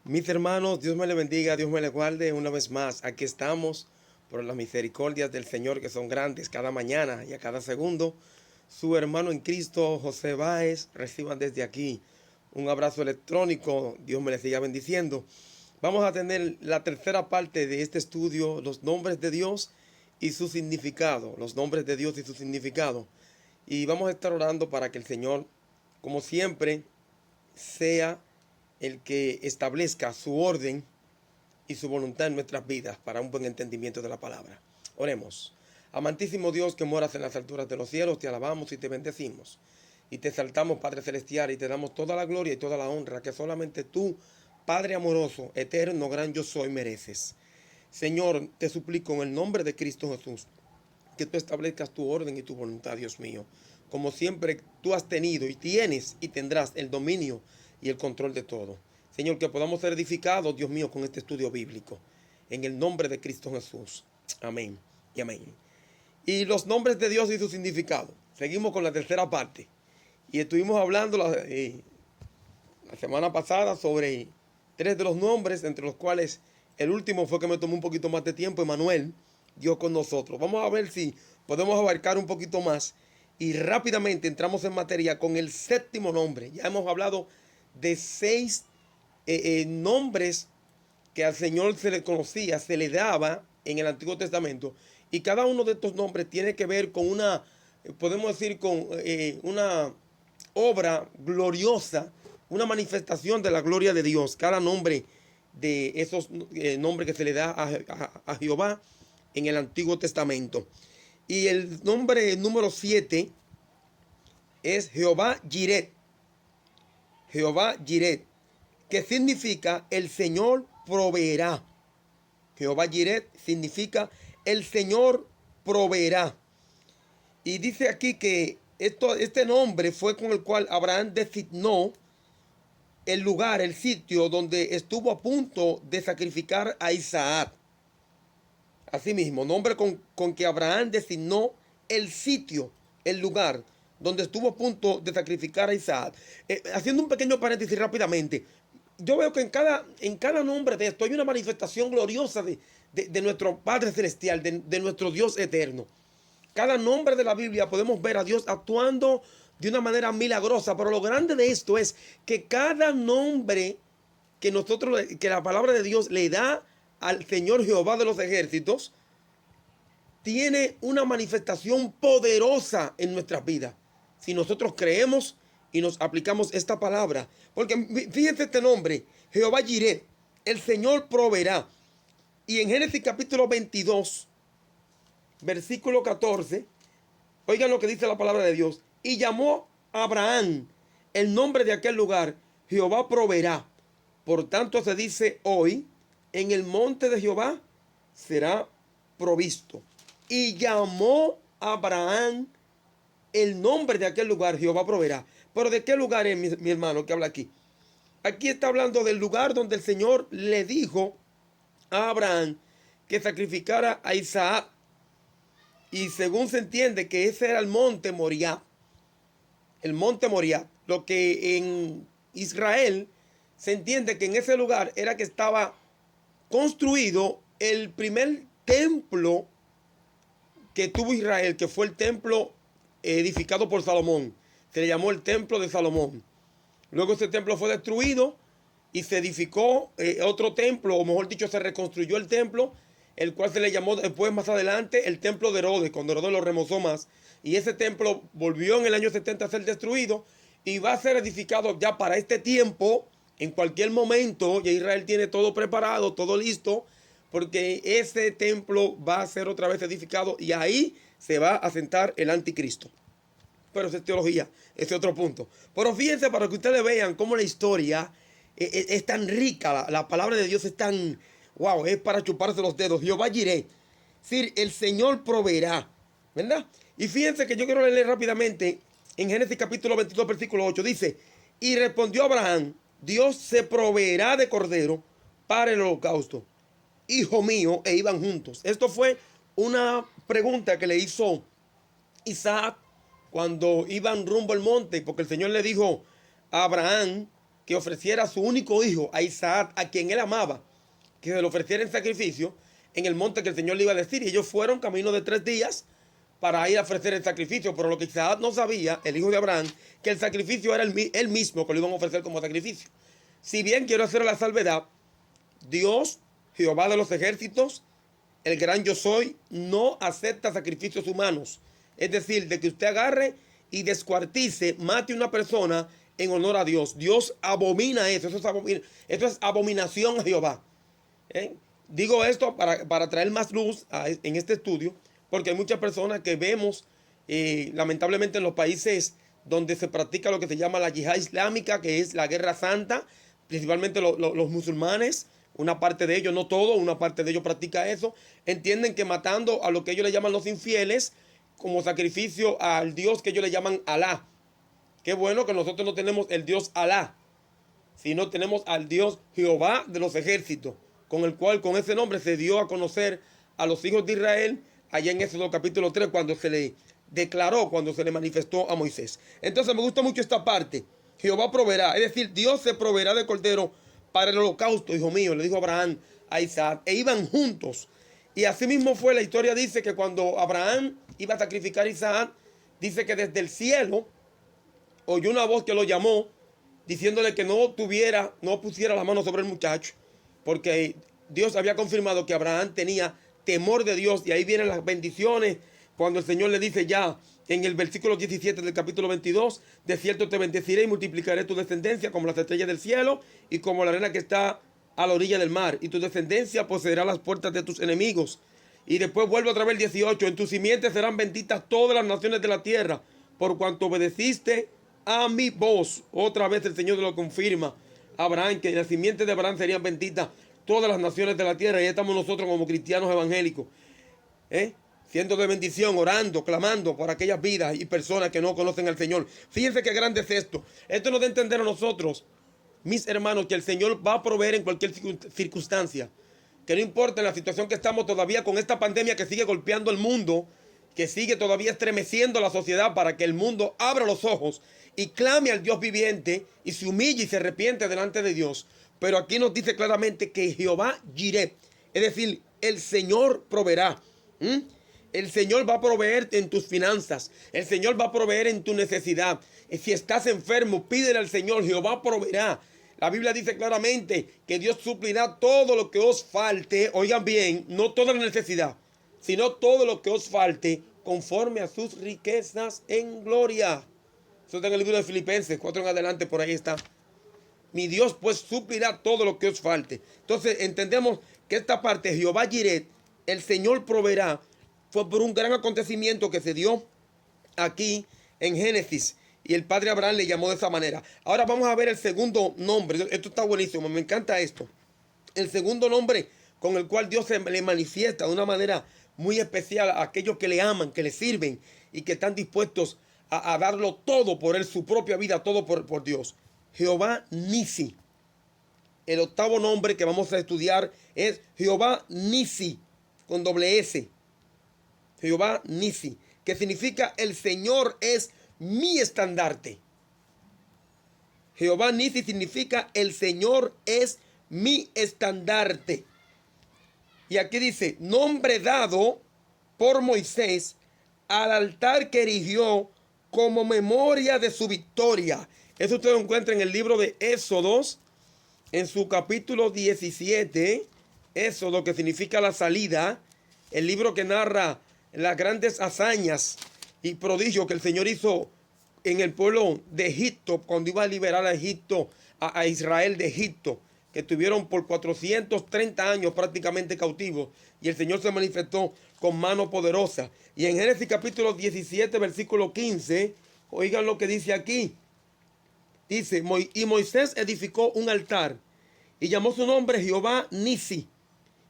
Mis hermanos, Dios me le bendiga, Dios me le guarde una vez más. Aquí estamos por las misericordias del Señor que son grandes cada mañana y a cada segundo. Su hermano en Cristo, José Báez, reciban desde aquí un abrazo electrónico. Dios me le siga bendiciendo. Vamos a tener la tercera parte de este estudio, los nombres de Dios y su significado. Los nombres de Dios y su significado. Y vamos a estar orando para que el Señor, como siempre, sea el que establezca su orden y su voluntad en nuestras vidas para un buen entendimiento de la palabra. Oremos. Amantísimo Dios que moras en las alturas de los cielos, te alabamos y te bendecimos. Y te exaltamos, Padre Celestial, y te damos toda la gloria y toda la honra que solamente tú, Padre amoroso, eterno, gran yo soy, mereces. Señor, te suplico en el nombre de Cristo Jesús, que tú establezcas tu orden y tu voluntad, Dios mío. Como siempre tú has tenido y tienes y tendrás el dominio y el control de todo. Señor, que podamos ser edificados, Dios mío, con este estudio bíblico. En el nombre de Cristo Jesús. Amén y amén. Y los nombres de Dios y su significado. Seguimos con la tercera parte. Y estuvimos hablando la semana pasada sobre 3 de los nombres, entre los cuales el último fue que me tomó un poquito más de tiempo, Emmanuel, Dios con nosotros. Vamos a ver si podemos abarcar un poquito más y rápidamente entramos en materia con el séptimo nombre. Ya hemos hablado de 6 nombres que al Señor se le conocía, se le daba en el Antiguo Testamento, y cada uno de estos nombres tiene que ver con una, podemos decir, con una obra gloriosa, una manifestación de la gloria de Dios. Cada nombre de esos nombres que se le da a Jehová en el Antiguo Testamento. Y el nombre número 7 es Jehová Jireh. Jehová Jireh, que significa el Señor proveerá. Jehová Jireh significa el Señor proveerá. Y dice aquí que este nombre fue con el cual Abraham designó el lugar, el sitio donde estuvo a punto de sacrificar a Isaac. Asimismo, nombre con que Abraham designó el sitio, el lugar donde estuvo a punto de sacrificar a Isaac. Haciendo un pequeño paréntesis rápidamente, yo veo que en cada nombre de esto hay una manifestación gloriosa de nuestro Padre Celestial, de nuestro Dios eterno. Cada nombre de la Biblia podemos ver a Dios actuando de una manera milagrosa, pero lo grande de esto es que cada nombre que la palabra de Dios le da al Señor Jehová de los ejércitos, tiene una manifestación poderosa en nuestras vidas. Si nosotros creemos y nos aplicamos esta palabra. Porque fíjense este nombre, Jehová Jireh, el Señor proveerá. Y en Génesis capítulo 22, versículo 14, oigan lo que dice la palabra de Dios. Y llamó a Abraham el nombre de aquel lugar, Jehová proveerá. Por tanto se dice hoy, en el monte de Jehová será provisto. Y llamó a Abraham el nombre de aquel lugar, Jehová proveerá. Pero ¿de qué lugar es mi hermano que habla aquí? Aquí está hablando del lugar donde el Señor le dijo a Abraham que sacrificara a Isaac. Y según se entiende que ese era el monte Moriah. El monte Moriah. Lo que en Israel se entiende que en ese lugar era que estaba construido el primer templo que tuvo Israel, que fue el templo edificado por Salomón. Se le llamó el templo de Salomón. Luego ese templo fue destruido y se edificó otro templo, o mejor dicho, se reconstruyó el templo, el cual se le llamó después, más adelante, el templo de Herodes, cuando Herodes lo remozó más. Y ese templo volvió en el año 70 a ser destruido y va a ser edificado ya para este tiempo. En cualquier momento ya Israel tiene todo preparado, todo listo, porque ese templo va a ser otra vez edificado y ahí se va a sentar el anticristo. Pero esa es teología, ese es otro punto. Pero fíjense para que ustedes vean cómo la historia es tan rica, la palabra de Dios es tan, wow, es para chuparse los dedos. Jehová Jireh, es decir, el Señor proveerá, ¿verdad? Y fíjense que yo quiero leer rápidamente en Génesis capítulo 22, versículo 8, dice, y respondió Abraham, Dios se proveerá de cordero para el holocausto, hijo mío, e iban juntos. Esto fue una pregunta que le hizo Isaac cuando iban rumbo al monte, porque el Señor le dijo a Abraham que ofreciera a su único hijo, a Isaac, a quien él amaba, que se lo ofreciera en sacrificio en el monte que el Señor le iba a decir. Y ellos fueron camino de 3 días para ir a ofrecer el sacrificio. Pero lo que Isaac no sabía, el hijo de Abraham, que el sacrificio era él mismo que lo iban a ofrecer como sacrificio. Si bien quiero hacer la salvedad, Dios, Jehová de los ejércitos, el gran yo soy, no acepta sacrificios humanos. Es decir, de que usted agarre y descuartice, mate a una persona en honor a Dios. Dios abomina eso. Eso es abominación a Jehová. Digo esto para traer más luz en este estudio, porque hay muchas personas que vemos, lamentablemente en los países donde se practica lo que se llama la yihad islámica, que es la guerra santa, principalmente los musulmanes, una parte de ellos, no todo, una parte de ellos practica eso, entienden que matando a lo que ellos le llaman los infieles, como sacrificio al Dios que ellos le llaman Alá. Qué bueno que nosotros no tenemos el Dios Alá, sino tenemos al Dios Jehová de los ejércitos, con el cual con ese nombre se dio a conocer a los hijos de Israel allá en Éxodo capítulo 3, cuando se le declaró, cuando se le manifestó a Moisés. Entonces me gusta mucho esta parte. Jehová proveerá, es decir, Dios se proveerá de cordero para el holocausto, hijo mío, le dijo Abraham a Isaac, e iban juntos. Y así mismo fue, la historia dice que cuando Abraham iba a sacrificar a Isaac, dice que desde el cielo oyó una voz que lo llamó, diciéndole que no pusiera la mano sobre el muchacho, porque Dios había confirmado que Abraham tenía temor de Dios, y ahí vienen las bendiciones, cuando el Señor le dice ya en el versículo 17 del capítulo 22, de cierto te bendeciré y multiplicaré tu descendencia como las estrellas del cielo y como la arena que está a la orilla del mar, y tu descendencia poseerá las puertas de tus enemigos. Y después vuelve otra vez el 18, en tu simiente serán benditas todas las naciones de la tierra, por cuanto obedeciste a mi voz. Otra vez el Señor lo confirma a Abraham, que en la simiente de Abraham serían benditas todas las naciones de la tierra. Y ahí estamos nosotros como cristianos evangélicos, siendo de bendición, orando, clamando por aquellas vidas y personas que no conocen al Señor. Fíjense qué grande es esto. Esto nos da a entender a nosotros, mis hermanos, que el Señor va a proveer en cualquier circunstancia. Que no importa en la situación que estamos todavía con esta pandemia que sigue golpeando el mundo, que sigue todavía estremeciendo la sociedad, para que el mundo abra los ojos y clame al Dios viviente y se humille y se arrepiente delante de Dios. Pero aquí nos dice claramente que Jehová Jireh, es decir, el Señor proveerá. El Señor va a proveer en tus finanzas. El Señor va a proveer en tu necesidad. Si estás enfermo, pídele al Señor. Jehová proveerá. La Biblia dice claramente que Dios suplirá todo lo que os falte. Oigan bien, no toda la necesidad, sino todo lo que os falte conforme a sus riquezas en gloria. Eso está en el libro de Filipenses 4 en adelante, por ahí está. Mi Dios pues suplirá todo lo que os falte. Entonces entendemos que esta parte, Jehová Jireh, el Señor proveerá, fue por un gran acontecimiento que se dio aquí en Génesis, y el padre Abraham le llamó de esa manera. Ahora vamos a ver el segundo nombre. Esto está buenísimo, me encanta esto. El segundo nombre con el cual Dios se le manifiesta de una manera muy especial a aquellos que le aman, que le sirven y que están dispuestos a darlo todo por él, su propia vida, todo por Dios. Jehová Nisi. El octavo nombre que vamos a estudiar es Jehová Nisi, con doble S. Jehová Nisi, que significa el Señor es mi estandarte. Jehová Nisi significa el Señor es mi estandarte. Y aquí dice, nombre dado por Moisés al altar que erigió como memoria de su victoria. Eso usted lo encuentra en el libro de Éxodos, en su capítulo 17. Éxodo, que significa la salida. El libro que narra las grandes hazañas y prodigios que el Señor hizo en el pueblo de Egipto, cuando iba a liberar a Egipto, a Israel de Egipto, que estuvieron por 430 años prácticamente cautivos, y el Señor se manifestó con mano poderosa. Y en Génesis capítulo 17, versículo 15, oigan lo que dice aquí. Dice, y Moisés edificó un altar y llamó su nombre Jehová Nisi,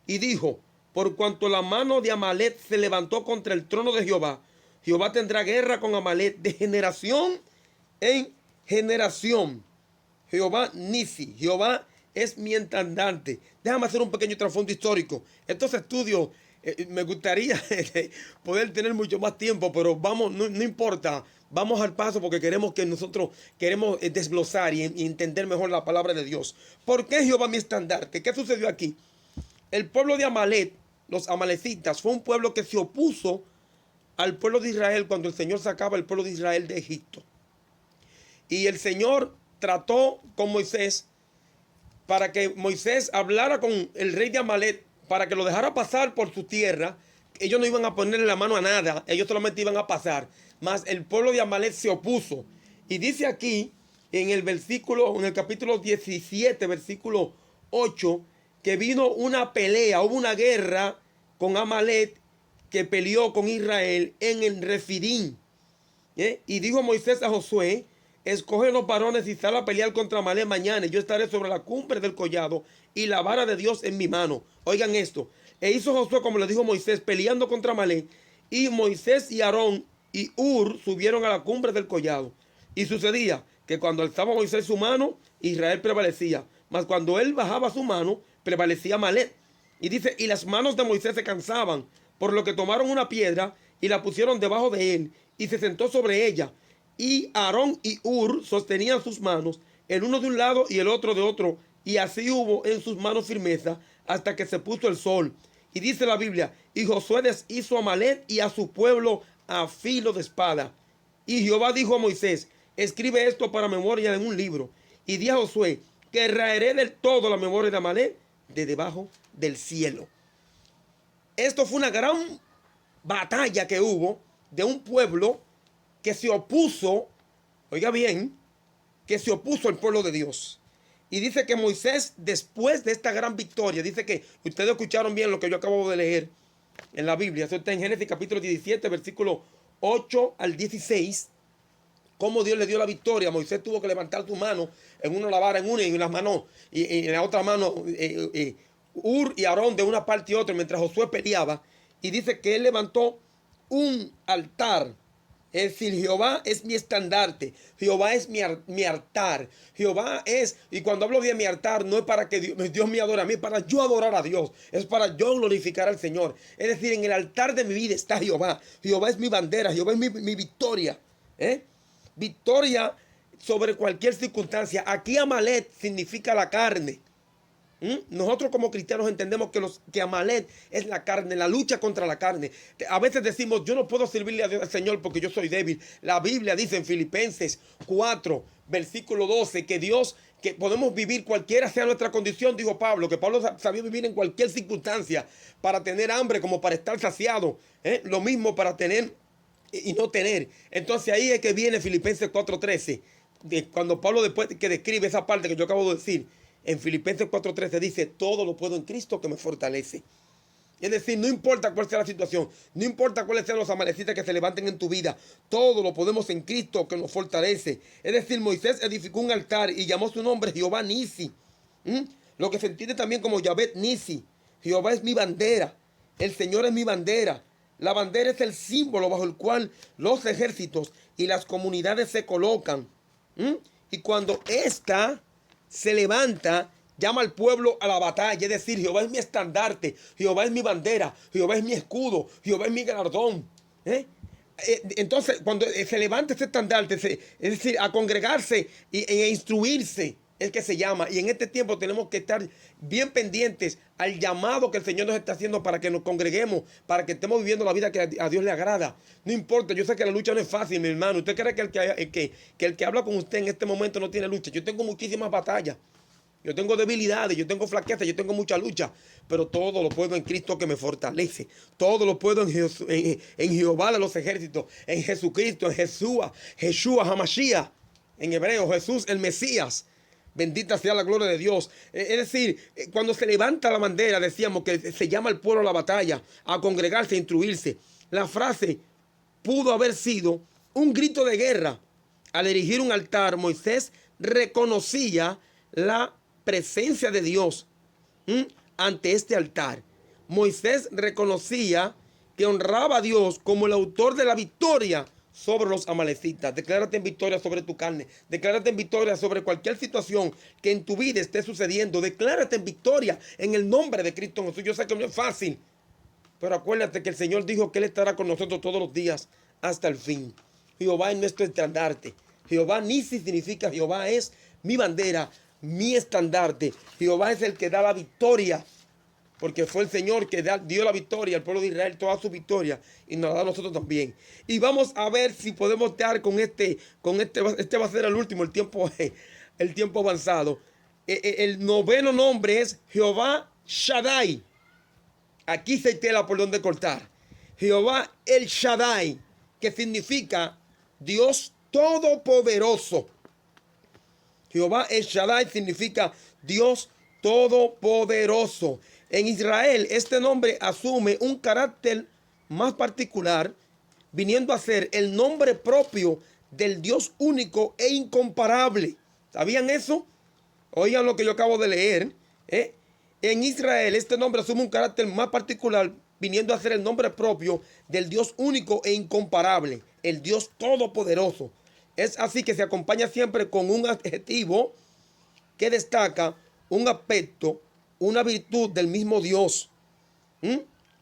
y dijo, por cuanto la mano de Amalek se levantó contra el trono de Jehová, Jehová tendrá guerra con Amalek de generación en generación. Jehová Nisi, Jehová es mi estandarte. Déjame hacer un pequeño trasfondo histórico. Estos estudios me gustaría poder tener mucho más tiempo, pero vamos, no importa. Vamos al paso porque nosotros queremos desglosar y entender mejor la palabra de Dios. ¿Por qué Jehová mi estandarte? ¿Qué sucedió aquí? El pueblo de Amalek, los amalecitas, fue un pueblo que se opuso al pueblo de Israel cuando el Señor sacaba al pueblo de Israel de Egipto. Y el Señor trató con Moisés para que Moisés hablara con el rey de Amalek para que lo dejara pasar por su tierra. Ellos no iban a ponerle la mano a nada, ellos solamente iban a pasar. Mas el pueblo de Amalek se opuso. Y dice aquí en el capítulo 17, versículo 8, que vino una pelea, hubo una guerra con Amalek que peleó con Israel en el Refidim. Y dijo Moisés a Josué: escoge los varones y sal a pelear contra Amalek mañana, y yo estaré sobre la cumbre del collado y la vara de Dios en mi mano. Oigan esto. E hizo Josué como le dijo Moisés, peleando contra Amalek. Y Moisés y Aarón y Hur subieron a la cumbre del collado. Y sucedía que cuando alzaba Moisés su mano, Israel prevalecía. Mas cuando él bajaba su mano, prevalecía Amalek. Y dice, y las manos de Moisés se cansaban, por lo que tomaron una piedra y la pusieron debajo de él, y se sentó sobre ella. Y Aarón y Hur sostenían sus manos, el uno de un lado y el otro de otro, y así hubo en sus manos firmeza hasta que se puso el sol. Y dice la Biblia, y Josué deshizo a Amalek y a su pueblo a filo de espada. Y Jehová dijo a Moisés, escribe esto para memoria en un libro. Y di a Josué, que raeré del todo la memoria de Amalek de debajo del cielo. Esto fue una gran batalla que hubo de un pueblo que se opuso, oiga bien, que se opuso al pueblo de Dios. Y dice que Moisés, después de esta gran victoria, dice que, ustedes escucharon bien lo que yo acabo de leer en la Biblia, eso está en Génesis capítulo 17, versículo 8 al 16, cómo Dios le dio la victoria. Moisés tuvo que levantar su mano, en una la vara en una y en las manos, y en la otra mano Hur y Aarón de una parte y otra, mientras Josué peleaba. Y dice que él levantó un altar. Es decir, Jehová es mi estandarte, Jehová es mi altar, Jehová es, y cuando hablo de mi altar no es para que Dios me adore a mí, es para yo adorar a Dios, es para yo glorificar al Señor. Es decir, en el altar de mi vida está Jehová, Jehová es mi bandera, Jehová es mi victoria, victoria sobre cualquier circunstancia. Aquí Amalek significa la carne. Nosotros como cristianos entendemos que Amalek es la carne, la lucha contra la carne. A veces decimos, yo no puedo servirle a Dios, al Señor porque yo soy débil. La Biblia dice en Filipenses 4, versículo 12, que podemos vivir cualquiera sea nuestra condición, dijo Pablo, que Pablo sabía vivir en cualquier circunstancia, para tener hambre como para estar saciado, lo mismo para tener y no tener. Entonces ahí es que viene Filipenses 4:13, cuando Pablo, después que describe esa parte que yo acabo de decir, en Filipenses 4:13 dice, todo lo puedo en Cristo que me fortalece. Es decir, no importa cuál sea la situación, no importa cuáles sean los amalecitas que se levanten en tu vida, todo lo podemos en Cristo que nos fortalece. Es decir, Moisés edificó un altar y llamó su nombre Jehová Nisi. Lo que se entiende también como Yahvé Nisi. Jehová es mi bandera, el Señor es mi bandera. La bandera es el símbolo bajo el cual los ejércitos y las comunidades se colocan. Y cuando ésta se levanta, llama al pueblo a la batalla, es decir, Jehová es mi estandarte, Jehová es mi bandera, Jehová es mi escudo, Jehová es mi galardón. Entonces, cuando se levanta ese estandarte, es decir, a congregarse e instruirse, es que se llama. Y en este tiempo tenemos que estar bien pendientes al llamado que el Señor nos está haciendo para que nos congreguemos, para que estemos viviendo la vida que a Dios le agrada. No importa, yo sé que la lucha no es fácil, mi hermano. ¿Usted cree que el que habla con usted en este momento no tiene lucha? Yo tengo muchísimas batallas. Yo tengo debilidades, yo tengo flaquezas, yo tengo mucha lucha, pero todo lo puedo en Cristo que me fortalece. Todo lo puedo en Jehová de los ejércitos, en Jesucristo, en Yeshua HaMashiach, en hebreo, Jesús el Mesías. Bendita sea la gloria de Dios. Es decir, cuando se levanta la bandera, decíamos que se llama al pueblo a la batalla, a congregarse, a instruirse. La frase pudo haber sido un grito de guerra. Al erigir un altar, Moisés reconocía la presencia de Dios ante este altar. Moisés reconocía que honraba a Dios como el autor de la victoria sobre los amalecitas. Declárate en victoria sobre tu carne. Declárate en victoria sobre cualquier situación que en tu vida esté sucediendo. Declárate en victoria en el nombre de Cristo Jesús. Yo sé que no es fácil, pero acuérdate que el Señor dijo que Él estará con nosotros todos los días hasta el fin. Jehová es nuestro estandarte. Jehová Nisi significa Jehová es mi bandera, mi estandarte. Jehová es el que da la victoria, porque fue el Señor que dio la victoria al pueblo de Israel, toda su victoria, y nos la da a nosotros también. Y vamos a ver si podemos dar con este va a ser el último, el tiempo avanzado. El noveno nombre es Jehová Shaddai. Aquí se tela por donde cortar. Jehová el Shaddai, que significa Dios Todopoderoso. Jehová el Shaddai significa Dios Todopoderoso. En Israel este nombre asume un carácter más particular, viniendo a ser el nombre propio del Dios único e incomparable. ¿Sabían eso? Oigan lo que yo acabo de leer. En Israel este nombre asume un carácter más particular, viniendo a ser el nombre propio del Dios único e incomparable, el Dios Todopoderoso. Es así que se acompaña siempre con un adjetivo que destaca un aspecto, una virtud del mismo Dios.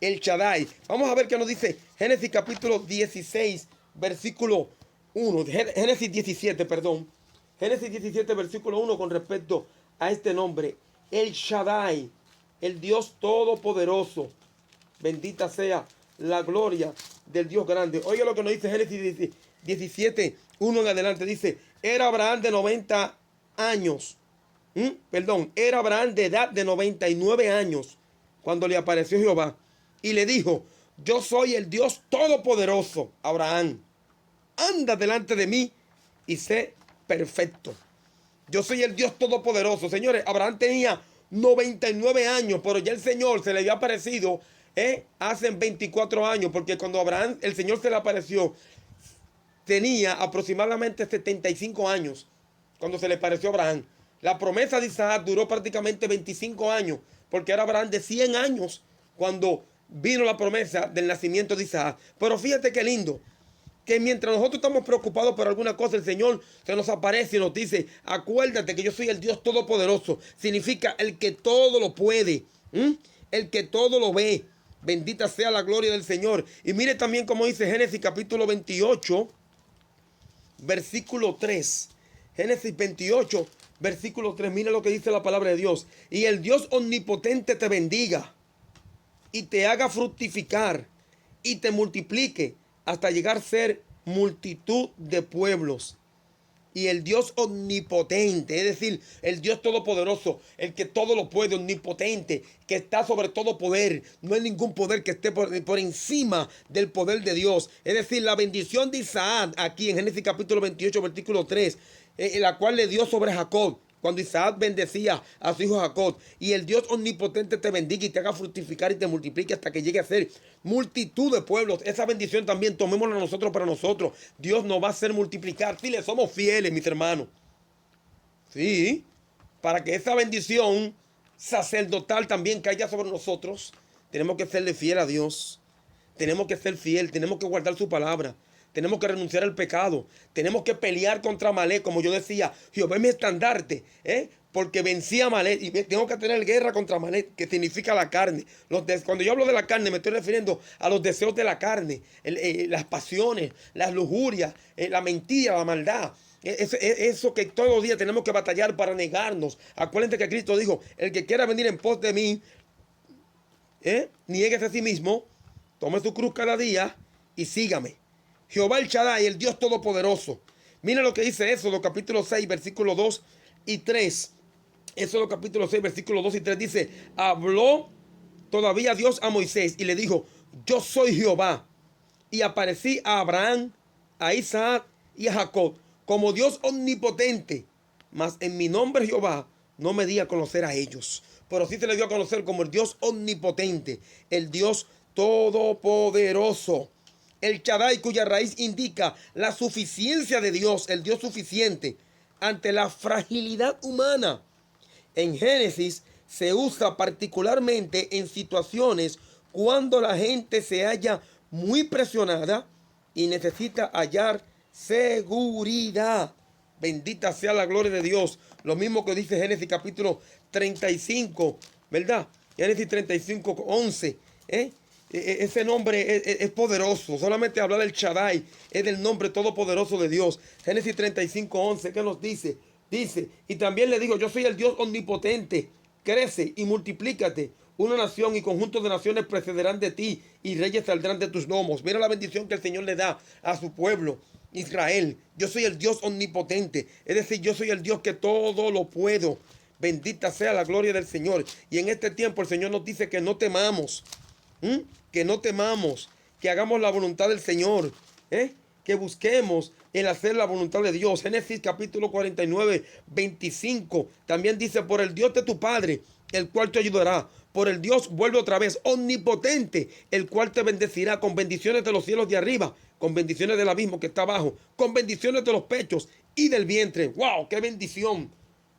El Shaddai. Vamos a ver qué nos dice Génesis capítulo 16, versículo 1. Génesis 17, perdón. Génesis 17, versículo 1 con respecto a este nombre. El Shaddai, el Dios Todopoderoso. Bendita sea la gloria del Dios grande. Oiga lo que nos dice Génesis 17, 1 en adelante. Dice, era Abraham de 90 años. Era Abraham de edad de 99 años cuando le apareció Jehová. Y le dijo, yo soy el Dios Todopoderoso, Abraham. Anda delante de mí y sé perfecto. Yo soy el Dios Todopoderoso. Señores, Abraham tenía 99 años, pero ya el Señor se le había aparecido hace 24 años, porque cuando Abraham, el Señor se le apareció, tenía aproximadamente 75 años cuando se le apareció a Abraham. La promesa de Isaac duró prácticamente 25 años, porque era Abraham de 100 años cuando vino la promesa del nacimiento de Isaac. Pero fíjate qué lindo, que mientras nosotros estamos preocupados por alguna cosa, el Señor se nos aparece y nos dice, acuérdate que yo soy el Dios Todopoderoso. Significa el que todo lo puede, el que todo lo ve. Bendita sea la gloria del Señor. Y mire también como dice Génesis capítulo 28, versículo 3. Génesis 28, versículo 3. Mira lo que dice la palabra de Dios. Y el Dios omnipotente te bendiga y te haga fructificar y te multiplique hasta llegar a ser multitud de pueblos. Y el Dios omnipotente, es decir, el Dios todopoderoso, el que todo lo puede, omnipotente, que está sobre todo poder. No hay ningún poder que esté por encima del poder de Dios. Es decir, la bendición de Isaac, aquí en Génesis capítulo 28, versículo 3, la cual le dio sobre Jacob, cuando Isaac bendecía a su hijo Jacob. Y el Dios omnipotente te bendiga y te haga fructificar y te multiplique hasta que llegue a ser multitud de pueblos. Esa bendición también tomémosla nosotros para nosotros. Dios nos va a hacer multiplicar si le somos fieles, mis hermanos. Sí, para que esa bendición sacerdotal también caiga sobre nosotros, tenemos que serle fiel a Dios. Tenemos que ser fiel, tenemos que guardar su palabra. Tenemos que renunciar al pecado. Tenemos que pelear contra Amalek, como yo decía. Jehová es mi estandarte, porque vencí a Amalek y tengo que tener guerra contra Amalek, que significa la carne. Cuando yo hablo de la carne, me estoy refiriendo a los deseos de la carne, las pasiones, las lujurias, la mentira, la maldad. Eso que todos los días tenemos que batallar para negarnos. Acuérdense que Cristo dijo, el que quiera venir en pos de mí, niéguese a sí mismo, tome su cruz cada día y sígame. Jehová el Shaddai, el Dios Todopoderoso. Mira lo que dice Éxodo capítulo 6, versículo 2 y 3. Éxodo capítulo 6, versículo 2 y 3 dice, habló todavía Dios a Moisés y le dijo, yo soy Jehová. Y aparecí a Abraham, a Isaac y a Jacob como Dios omnipotente. Mas en mi nombre Jehová no me di a conocer a ellos. Pero sí se le dio a conocer como el Dios omnipotente, el Dios todopoderoso. El Shaddai, cuya raíz indica la suficiencia de Dios, el Dios suficiente, ante la fragilidad humana. En Génesis se usa particularmente en situaciones cuando la gente se halla muy presionada y necesita hallar seguridad. Bendita sea la gloria de Dios. Lo mismo que dice Génesis capítulo 35, ¿verdad? Génesis 35, 11, Ese nombre es poderoso. Solamente hablar del Shaddai es del nombre todopoderoso de Dios. Génesis 35:11, ¿qué nos dice? Dice, y también le digo, yo soy el Dios omnipotente. Crece y multiplícate. Una nación y conjunto de naciones precederán de ti y reyes saldrán de tus lomos. Mira la bendición que el Señor le da a su pueblo, Israel. Yo soy el Dios omnipotente. Es decir, yo soy el Dios que todo lo puedo. Bendita sea la gloria del Señor. Y en este tiempo el Señor nos dice que no temamos. Que no temamos, que hagamos la voluntad del Señor, que busquemos el hacer la voluntad de Dios. Génesis capítulo 49, 25, también dice, por el Dios de tu Padre, el cual te ayudará, por el Dios, vuelve otra vez, omnipotente, el cual te bendecirá con bendiciones de los cielos de arriba, con bendiciones del abismo que está abajo, con bendiciones de los pechos y del vientre. ¡Wow! ¡Qué bendición!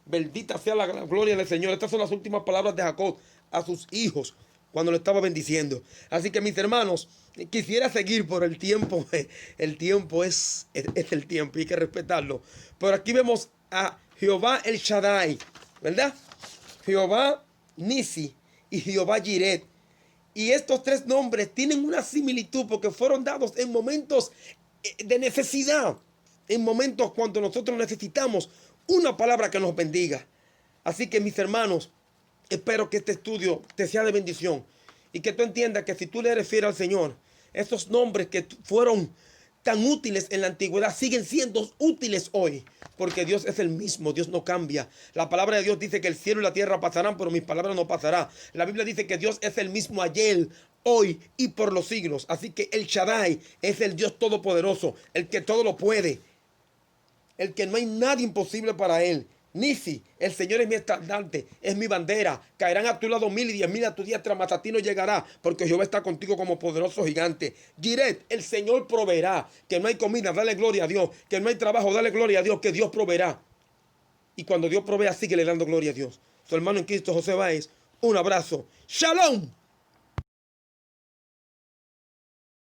Bendita sea la gloria del Señor. Estas son las últimas palabras de Jacob a sus hijos cuando lo estaba bendiciendo. Así que, mis hermanos, quisiera seguir por el tiempo. El tiempo es el tiempo y hay que respetarlo. Pero aquí vemos a Jehová el Shaddai, ¿verdad? Jehová Nisi y Jehová Jireh. Y estos tres nombres tienen una similitud porque fueron dados en momentos de necesidad. En momentos cuando nosotros necesitamos una palabra que nos bendiga. Así que, mis hermanos, espero que este estudio te sea de bendición y que tú entiendas que si tú le eres fiel al Señor, esos nombres que fueron tan útiles en la antigüedad siguen siendo útiles hoy, porque Dios es el mismo, Dios no cambia. La palabra de Dios dice que el cielo y la tierra pasarán, pero mis palabras no pasarán. La Biblia dice que Dios es el mismo ayer, hoy y por los siglos. Así que el Shaddai es el Dios todopoderoso, el que todo lo puede, el que no hay nada imposible para él. Nisi, el Señor es mi estandarte, es mi bandera. Caerán a tu lado 1000 y 10,000 a tu diestra, mas a ti no llegará, porque Jehová está contigo como poderoso gigante. Jireh, el Señor proveerá. Que no hay comida, dale gloria a Dios. Que no hay trabajo, dale gloria a Dios, que Dios proveerá. Y cuando Dios provea, sigue le dando gloria a Dios. Su hermano en Cristo, José Báez, un abrazo. ¡Shalom!